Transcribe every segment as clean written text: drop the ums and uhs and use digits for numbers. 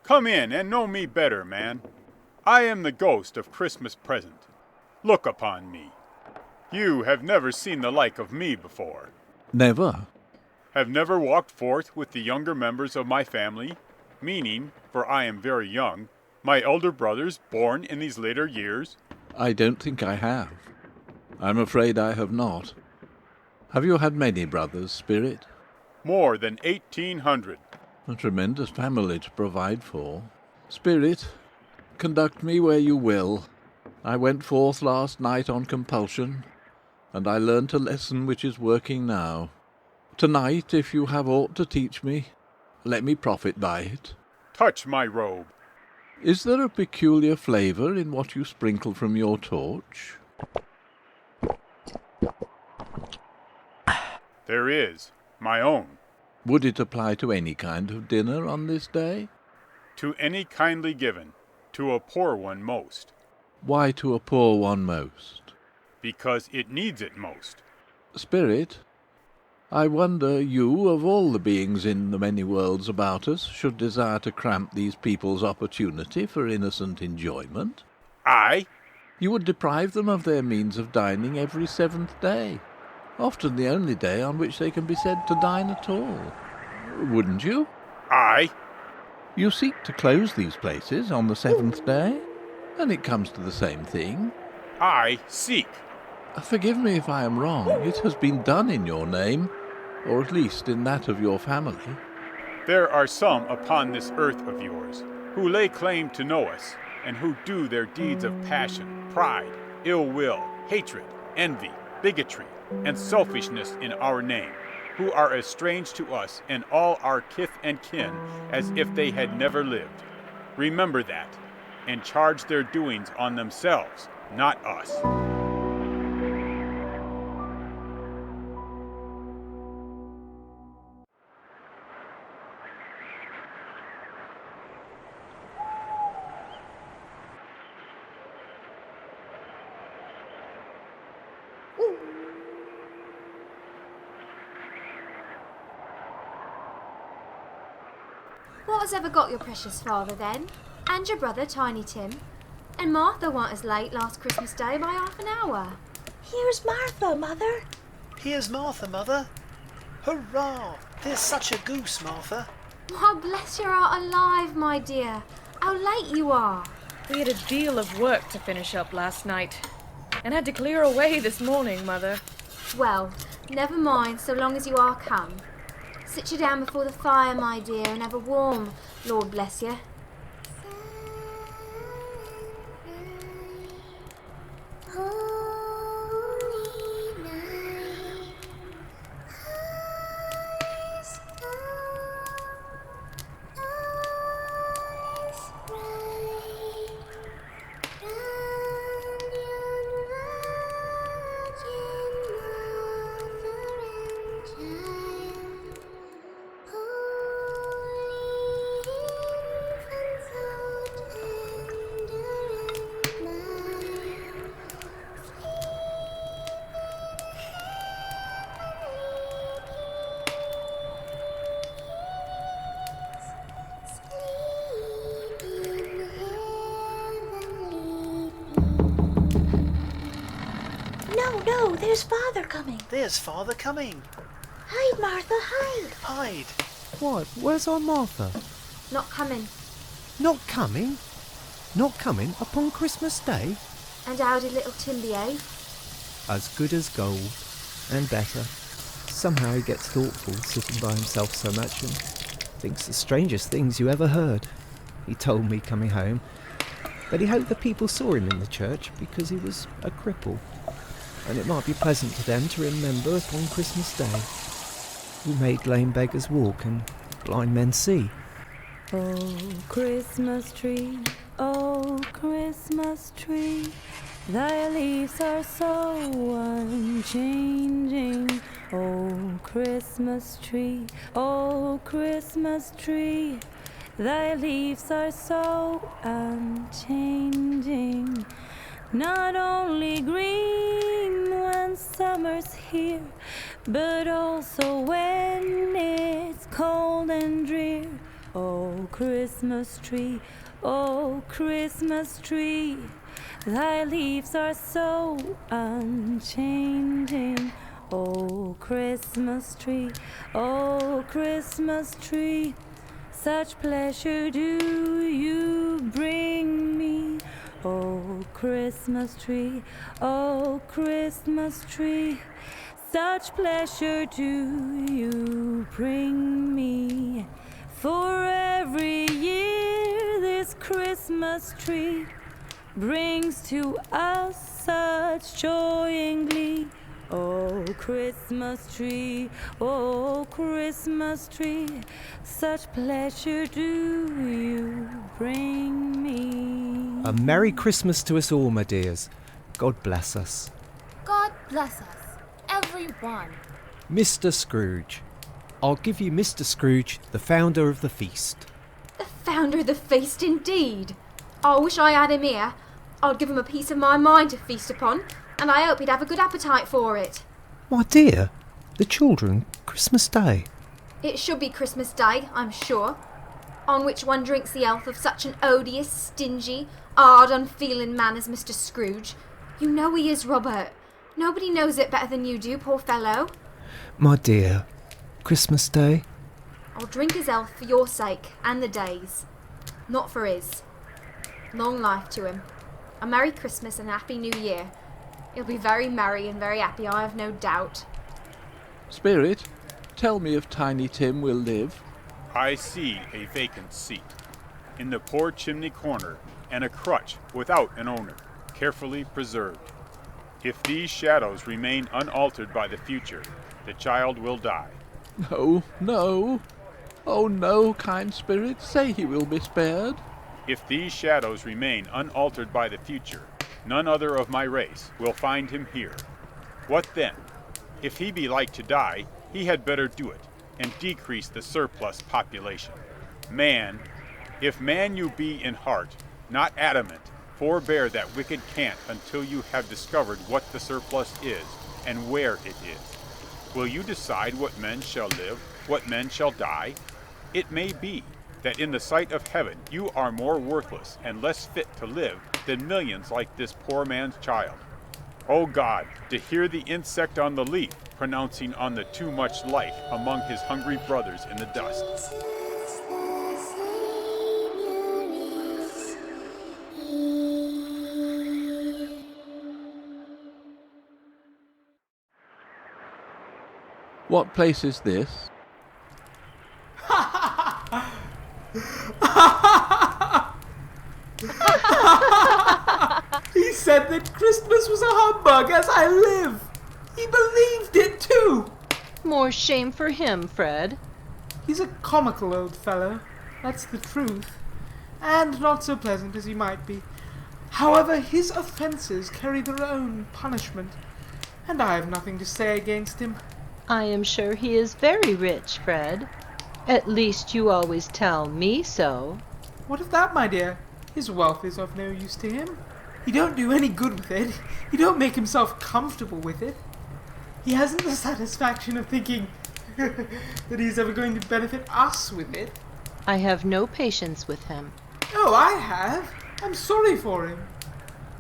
Come in, and know me better, man. I am the ghost of Christmas present. Look upon me. You have never seen the like of me before. Never. Have never walked forth with the younger members of my family, meaning, for I am very young, my elder brothers born in these later years? I don't think I have. I'm afraid I have not. Have you had many brothers, Spirit? More than 1,800. A tremendous family to provide for. Spirit, conduct me where you will. I went forth last night on compulsion, and I learnt a lesson which is working now. Tonight, if you have aught to teach me, let me profit by it. Touch my robe. Is there a peculiar flavour in what you sprinkle from your torch? There is, my own. Would it apply to any kind of dinner on this day? To any kindly given, to a poor one most. Why to a poor one most? Because it needs it most. Spirit, I wonder you, of all the beings in the many worlds about us, should desire to cramp these people's opportunity for innocent enjoyment. I? You would deprive them of their means of dining every 7th day, often the only day on which they can be said to dine at all. Wouldn't you? I? You seek to close these places on the 7th day, and it comes to the same thing. I seek. Forgive me if I am wrong. It has been done in your name, or at least in that of your family. There are some upon this earth of yours who lay claim to know us, and who do their deeds of passion, pride, ill will, hatred, envy, bigotry, and selfishness in our name, who are as strange to us and all our kith and kin as if they had never lived. Remember that, and charge their doings on themselves, not us. What has ever got your precious father, then? And your brother, Tiny Tim? And Martha weren't as late last Christmas Day by half an hour. Here's Martha, Mother. Here's Martha, Mother. Hurrah! There's such a goose, Martha. Why, bless your heart alive, my dear. How late you are. We had a deal of work to finish up last night, and had to clear away this morning, Mother. Well, never mind, so long as you are come. Sit you down before the fire, my dear, and have a warm, Lord bless you. No, there's Father coming. There's Father coming. Hide, Martha, hide. Hide. What? Where's our Martha? Not coming. Not coming? Not coming upon Christmas Day? And how did little Tim behave? As good as gold, and better. Somehow he gets thoughtful sitting by himself so much, and Thinks the strangest things you ever heard. He told me coming home that he hoped the people saw him in the church because he was a cripple, and it might be pleasant to them to remember upon Christmas Day. He made lame beggars walk and blind men see. Oh, Christmas tree, oh, Christmas tree, thy leaves are so unchanging. Oh, Christmas tree, thy leaves are so unchanging. Not only green when summer's here, but also when it's cold and drear. Oh, Christmas tree, thy leaves are so unchanging. Oh, Christmas tree, such pleasure do you bring me. Oh, Christmas tree, such pleasure do you bring me. For every year this Christmas tree brings to us such joy and glee. Oh, Christmas tree, such pleasure do you bring me. A Merry Christmas to us all, my dears. God bless us. God bless us, everyone. Mr. Scrooge. I'll give you Mr. Scrooge, the founder of the feast. The founder of the feast, indeed. I wish I had him here. I'd give him a piece of my mind to feast upon, and I hope he'd have a good appetite for it. My dear, the children, Christmas Day. It should be Christmas Day, I'm sure, on which one drinks the health of such an odious, stingy, hard, unfeeling man as Mr. Scrooge. You know he is, Robert. Nobody knows it better than you do, poor fellow. My dear, Christmas Day. I'll drink his health for your sake, and the day's. Not for his. Long life to him. A Merry Christmas and a Happy New Year. He'll be very merry and very happy, I have no doubt. Spirit, tell me if Tiny Tim will live. I see a vacant seat in the poor chimney corner, and a crutch without an owner, carefully preserved. If these shadows remain unaltered by the future, the child will die. No, no. Oh no, kind spirit, say he will be spared. If these shadows remain unaltered by the future, none other of my race will find him here. What then? If he be like to die, he had better do it, and decrease the surplus population. Man, if man you be in heart, not adamant, forbear that wicked cant until you have discovered what the surplus is, and where it is. Will you decide what men shall live, what men shall die? It may be that in the sight of heaven you are more worthless and less fit to live than millions like this poor man's child. O God, to hear the insect on the leaf pronouncing on the too much life among his hungry brothers in the dust. What place is this? He said that Christmas was a humbug, as I live. He believed it too. More shame for him, Fred. He's a comical old fellow, that's the truth, and not so pleasant as he might be. However, his offences carry their own punishment, and I have nothing to say against him. I am sure he is very rich, Fred. At least you always tell me so. What of that, my dear? His wealth is of no use to him. He don't do any good with it. He don't make himself comfortable with it. He hasn't the satisfaction of thinking that he's ever going to benefit us with it. I have no patience with him. Oh, I have. I'm sorry for him.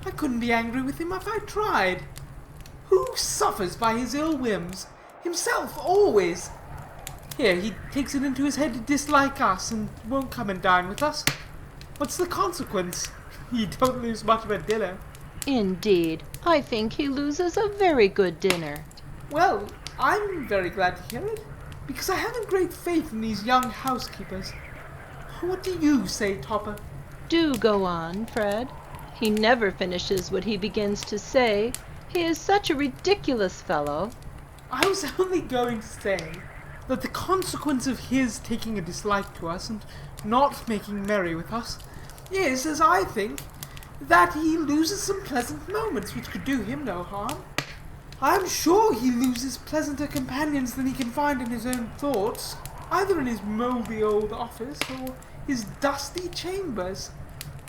I couldn't be angry with him if I tried. Who suffers by his ill whims? Himself, always. Here, he takes it into his head to dislike us and won't come and dine with us. What's the consequence? You don't lose much of a dinner. Indeed, I think he loses a very good dinner. Well, I'm very glad to hear it, because I haven't great faith in these young housekeepers. What do you say, Topper? Do go on, Fred. He never finishes what he begins to say. He is such a ridiculous fellow. I was only going to say that the consequence of his taking a dislike to us and not making merry with us is, as I think, that he loses some pleasant moments which could do him no harm. I am sure he loses pleasanter companions than he can find in his own thoughts, either in his mouldy old office or his dusty chambers.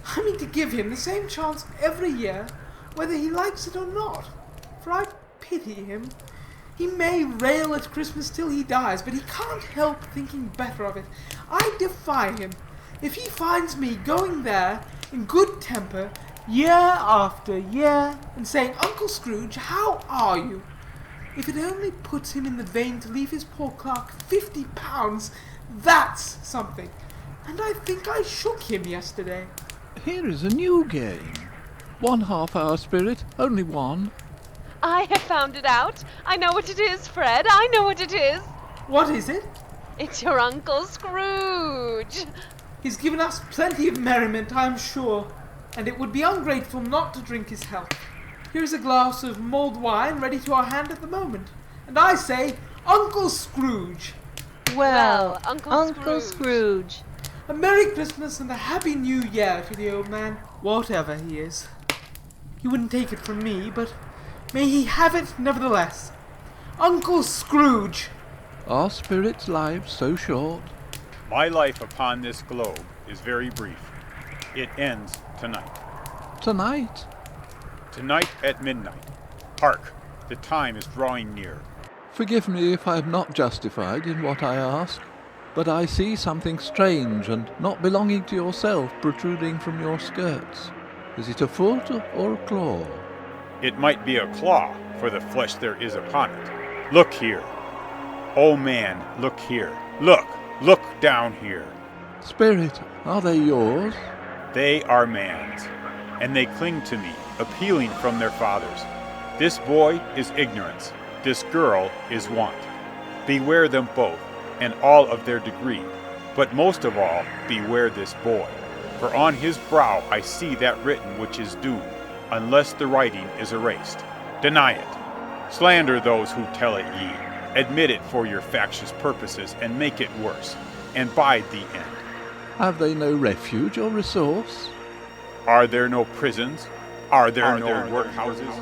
I mean to give him the same chance every year, whether he likes it or not, for I pity him. He may rail at Christmas till he dies, but he can't help thinking better of it. I defy him. If he finds me going there in good temper year after year and saying, "Uncle Scrooge, how are you?" if it only puts him in the vein to leave his poor clerk £50, that's something. And I think I shook him yesterday. Here is a new game. 1/2 hour, Spirit, only one. I have found it out. I know what it is, Fred. I know what it is. What is it? It's your Uncle Scrooge. He's given us plenty of merriment, I am sure, and it would be ungrateful not to drink his health. Here's a glass of mulled wine ready to our hand at the moment, and I say, Uncle Scrooge. Well, Uncle Scrooge. A Merry Christmas and a Happy New Year to the old man, whatever he is. He wouldn't take it from me, but may he have it nevertheless. Uncle Scrooge! Are spirits' lives so short? My life upon this globe is very brief. It ends tonight. Tonight? Tonight at midnight. Hark, the time is drawing near. Forgive me if I am not justified in what I ask, but I see something strange and not belonging to yourself protruding from your skirts. Is it a foot or a claw? It might be a claw, for the flesh there is upon it. Look here. Oh man, look here. Look down here. Spirit, are they yours? They are man's, and they cling to me, appealing from their fathers. This boy is ignorance, this girl is want. Beware them both, and all of their degree, but most of all, beware this boy. For on his brow I see that written which is doom, unless the writing is erased. Deny it. Slander those who tell it ye. Admit it for your factious purposes, and make it worse, and bide the end. Have they no refuge or resource? Are there no prisons? Are there no workhouses?